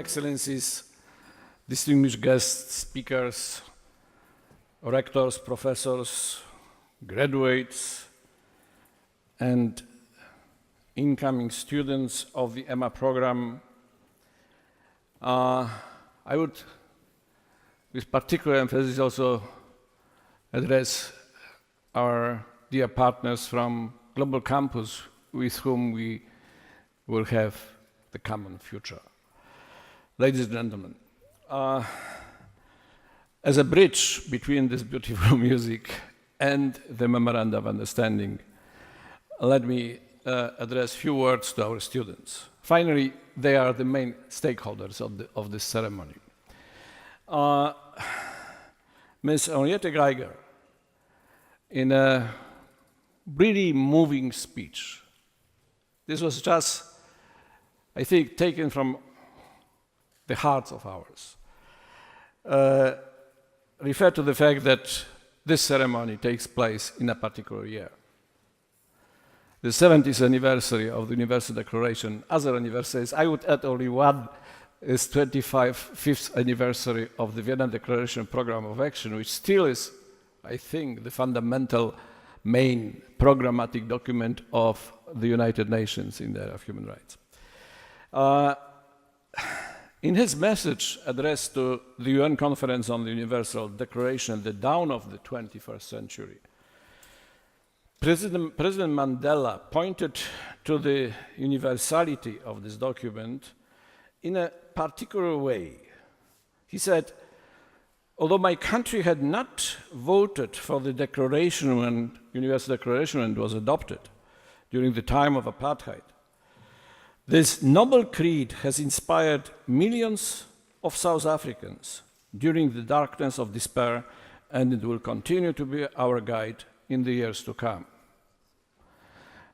Excellencies, distinguished guests, speakers, rectors, professors, graduates, and incoming students of the EMA program, I would, with particular emphasis, also address our dear partners from Global Campus with whom we will have the common future. Ladies and gentlemen, as a bridge between this beautiful music and the Memorandum of Understanding, let me address a few words to our students. Finally, they are the main stakeholders of this ceremony. Ms. Henriette Geiger, in a really moving speech, this was just, I think, taken from the hearts of ours, referred to the fact that this ceremony takes place in a particular year. The 70th anniversary of the Universal Declaration, other anniversaries, I would add only one, is 25th anniversary of the Vienna Declaration Program of Action, which still is, I think, the fundamental main programmatic document of the United Nations in the area of human rights. In his message addressed to the UN Conference on the Universal Declaration at the dawn of the 21st century, President Mandela pointed to the universality of this document in a particular way. He said, although my country had not voted for the declaration when Universal Declaration when it was adopted during the time of apartheid, this noble creed has inspired millions of South Africans during the darkness of despair, and it will continue to be our guide in the years to come.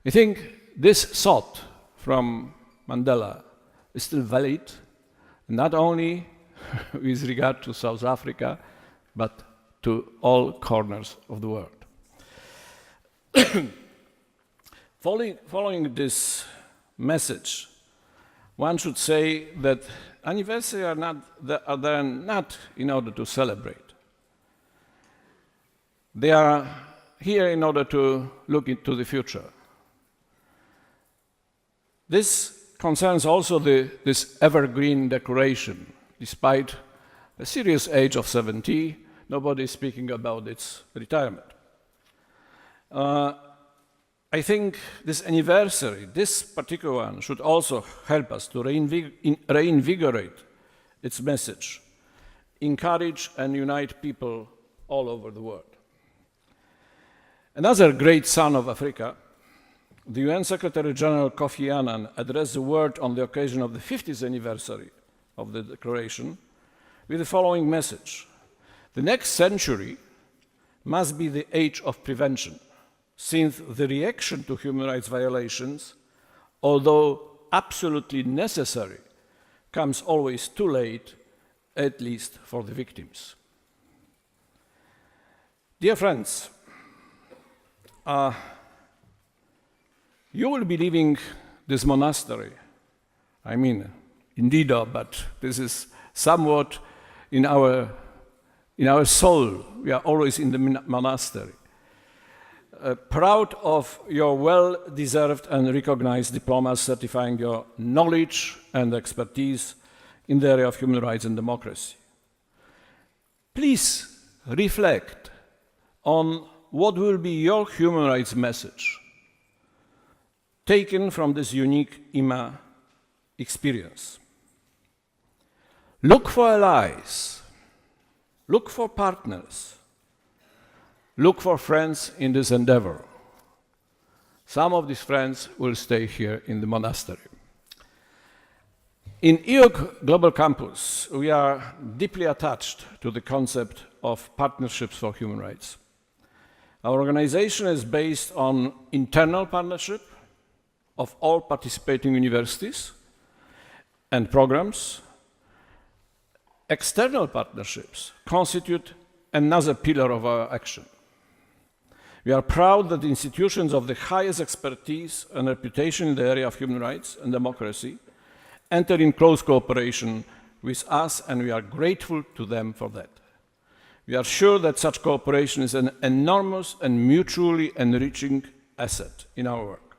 I think this thought from Mandela is still valid, not only with regard to South Africa, but to all corners of the world. Following this message, one should say that anniversaries are there not in order to celebrate. They are here in order to look into the future. This concerns also this evergreen declaration. Despite a serious age of 70, nobody is speaking about its retirement. I think this anniversary, this particular one, should also help us to reinvigorate its message, encourage and unite people all over the world. Another great son of Africa, the UN Secretary General Kofi Annan, addressed the world on the occasion of the 50th anniversary of the Declaration with the following message: the next century must be the age of prevention, since the reaction to human rights violations, although absolutely necessary, comes always too late, at least for the victims. Dear friends, you will be leaving this monastery. I mean, indeed, but this is somewhat in our soul. We are always in the monastery. Proud of your well-deserved and recognized diplomas certifying your knowledge and expertise in the area of human rights and democracy. Please reflect on what will be your human rights message taken from this unique EMA experience. Look for allies, look for partners, look for friends in this endeavor. Some of these friends will stay here in the monastery. In EIUC Global Campus, we are deeply attached to the concept of partnerships for human rights. Our organization is based on internal partnership of all participating universities and programs. External partnerships constitute another pillar of our action. We are proud that the institutions of the highest expertise and reputation in the area of human rights and democracy enter in close cooperation with us, and we are grateful to them for that. We are sure that such cooperation is an enormous and mutually enriching asset in our work.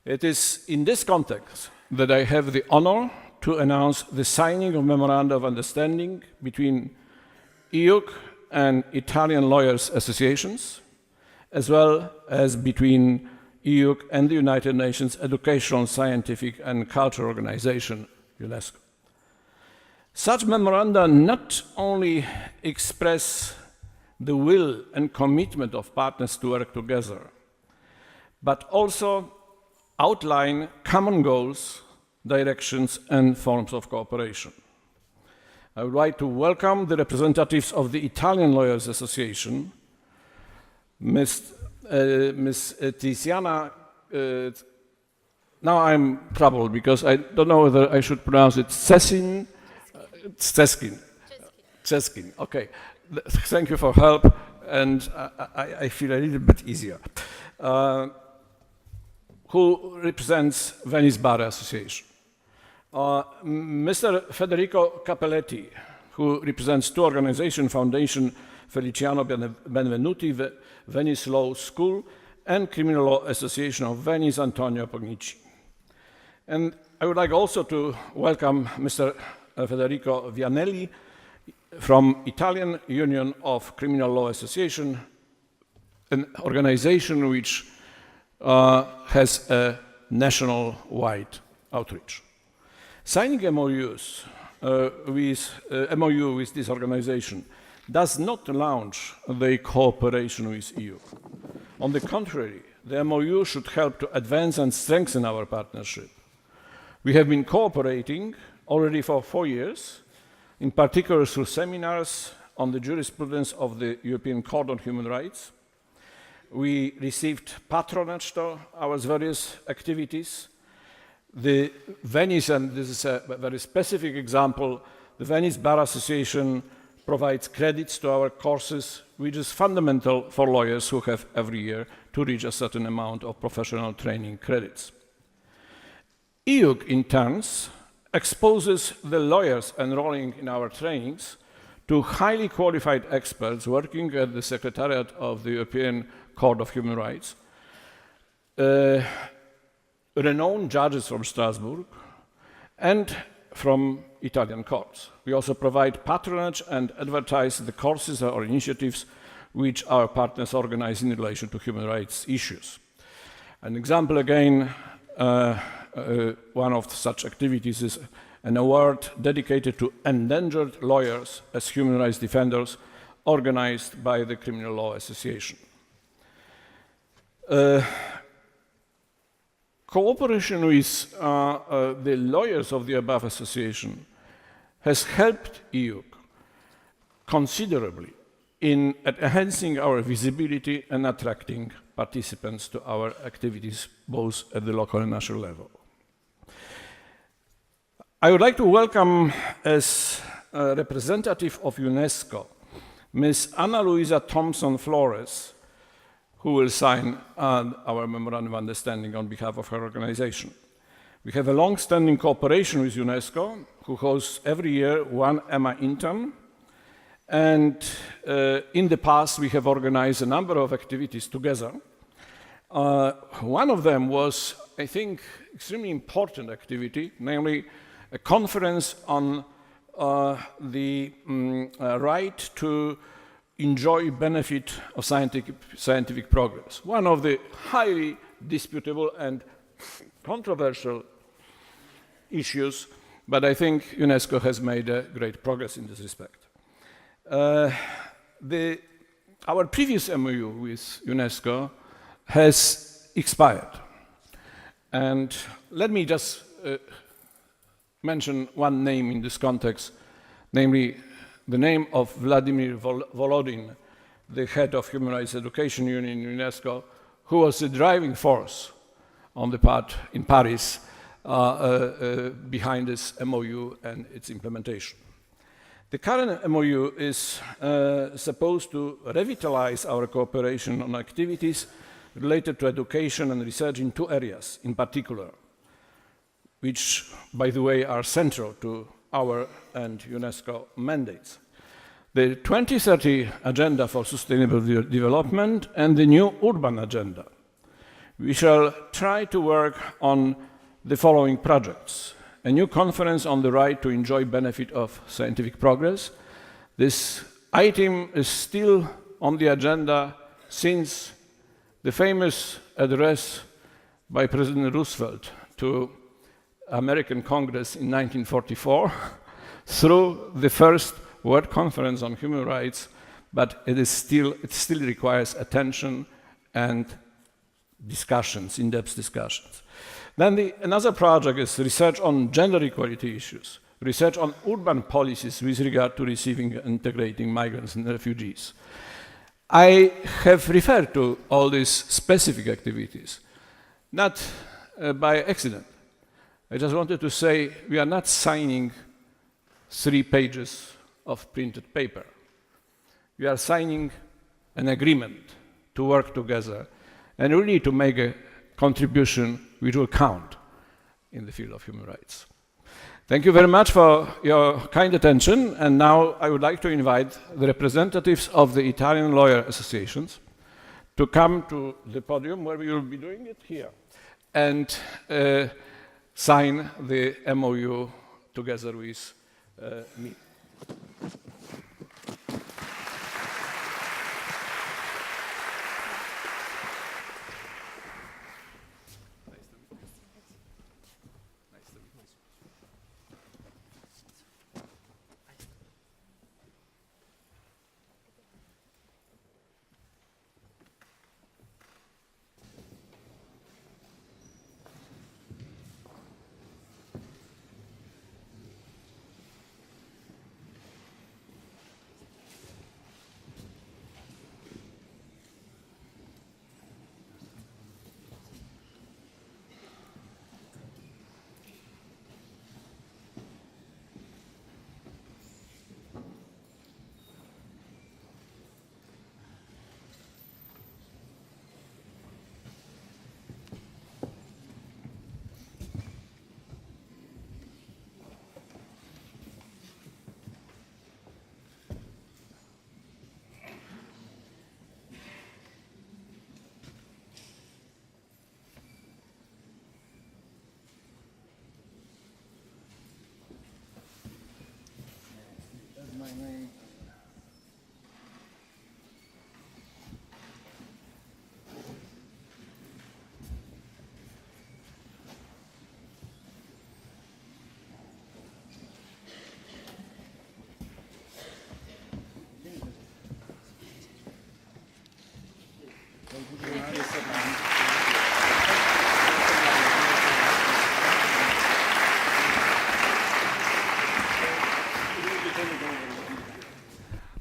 It is in this context that I have the honor to announce the signing of Memoranda of Understanding between EIUC and Italian Lawyers Associations, as well as between EIUC and the United Nations Educational, Scientific and Cultural Organization, UNESCO. Such memoranda not only express the will and commitment of partners to work together, but also outline common goals, directions, and forms of cooperation. I would like to welcome the representatives of the Italian Lawyers Association, Ms. Tiziana. Now I'm troubled because I don't know whether I should pronounce it Ceskin. Okay. Thank you for help, and I feel a little bit easier. Who represents Venice Bar Association. Mr. Federico Cappelletti, who represents two organizations, Foundation Feliciano Benvenuti, Venice Law School, and Criminal Law Association of Venice, Antonio Pognici. And I would like also to welcome Mr. Federico Vianelli from Italian Union of Criminal Law Association, an organization which has a national-wide outreach. Signing MOUs MOU with this organization does not launch the cooperation with EU. On the contrary, the MOU should help to advance and strengthen our partnership. We have been cooperating already for 4 years, in particular through seminars on the jurisprudence of the European Court on Human Rights. We received patronage to our various activities. The Venice, and this is a very specific example, the Venice Bar Association provides credits to our courses, which is fundamental for lawyers who have every year to reach a certain amount of professional training credits. EIUC, in turn, exposes the lawyers enrolling in our trainings to highly qualified experts working at the Secretariat of the European Court of Human Rights, renowned judges from Strasbourg, and from Italian courts. We also provide patronage and advertise the courses or initiatives which our partners organize in relation to human rights issues. An example again, one of such activities is an award dedicated to endangered lawyers as human rights defenders organized by the Criminal Law Association. Cooperation with the lawyers of the above association has helped EIUC considerably in enhancing our visibility and attracting participants to our activities, both at the local and national level. I would like to welcome, as a representative of UNESCO, Ms. Ana Luisa Thompson Flores, who will sign our Memorandum of Understanding on behalf of her organization. We have a long-standing cooperation with UNESCO, who hosts every year one EMA intern, and in the past we have organized a number of activities together. One of them was, I think, extremely important activity, namely a conference on the right to enjoy benefit of scientific progress. One of the highly disputable and controversial issues, but I think UNESCO has made great progress in this respect. Our previous MOU with UNESCO has expired. And let me just mention one name in this context, namely the name of Vladimir Volodin, the head of Human Rights Education Union in UNESCO, who was the driving force on the part in Paris behind this MOU and its implementation. The current MOU is supposed to revitalize our cooperation on activities related to education and research in two areas in particular, which, by the way, are central to our and UNESCO mandates. The 2030 Agenda for Sustainable Development and the new Urban Agenda. We shall try to work on the following projects. A new conference on the right to enjoy benefit of scientific progress. This item is still on the agenda since the famous address by President Roosevelt to American Congress in 1944 through the first World Conference on Human Rights, but it still requires attention and discussions, in-depth discussions. Then another project is research on gender equality issues, research on urban policies with regard to receiving and integrating migrants and refugees. I have referred to all these specific activities, not by accident. I just wanted to say we are not signing 3 pages of printed paper. We are signing an agreement to work together and really to make a contribution which will count in the field of human rights. Thank you very much for your kind attention, and now I would like to invite the representatives of the Italian lawyer associations to come to the podium where we will be doing it here and sign the MOU together with me.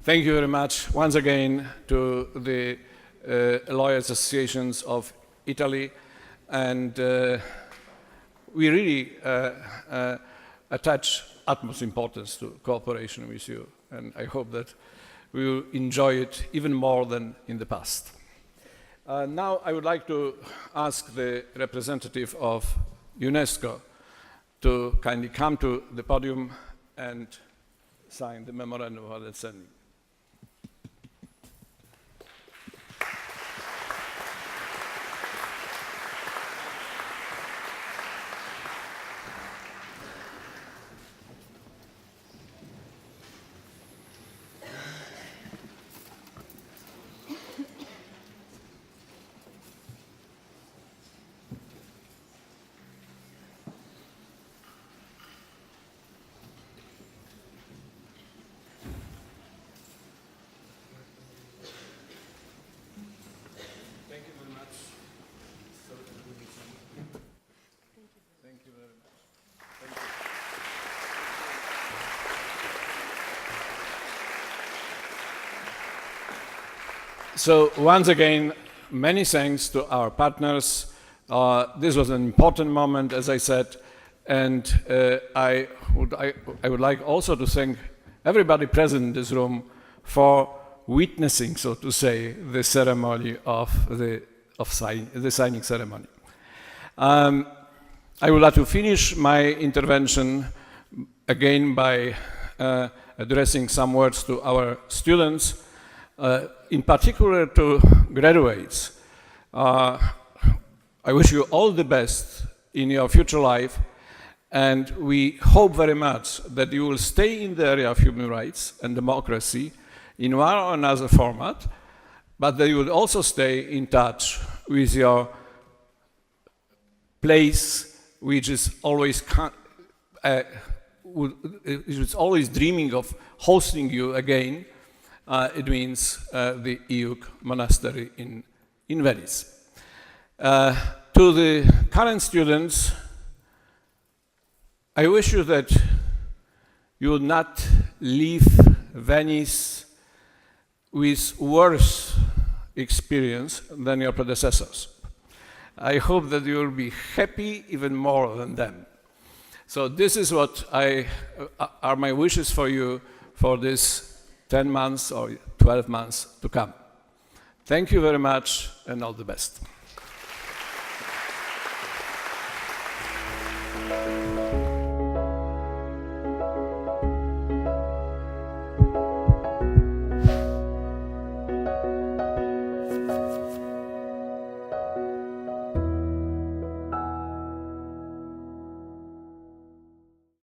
Thank you very much once again to the lawyers associations of Italy, and we really attach utmost importance to cooperation with you, and I hope that we will enjoy it even more than in the past. Now I would like to ask the representative of UNESCO to kindly come to the podium and sign the memorandum of understanding. So once again, many thanks to our partners. This was an important moment, as I said, and I would like also to thank everybody present in this room for witnessing, so to say, the ceremony of the signing ceremony. I would like to finish my intervention again by addressing some words to our students, in particular to graduates. I wish you all the best in your future life, and we hope very much that you will stay in the area of human rights and democracy in one or another format, but that you will also stay in touch with your place, which is always dreaming of hosting you again. It means the EIUC monastery in Venice. To the current students, I wish you that you will not leave Venice with worse experience than your predecessors. I hope that you will be happy even more than them. So this is what are my wishes for you for this 10 months or 12 months to come. Thank you very much and all the best.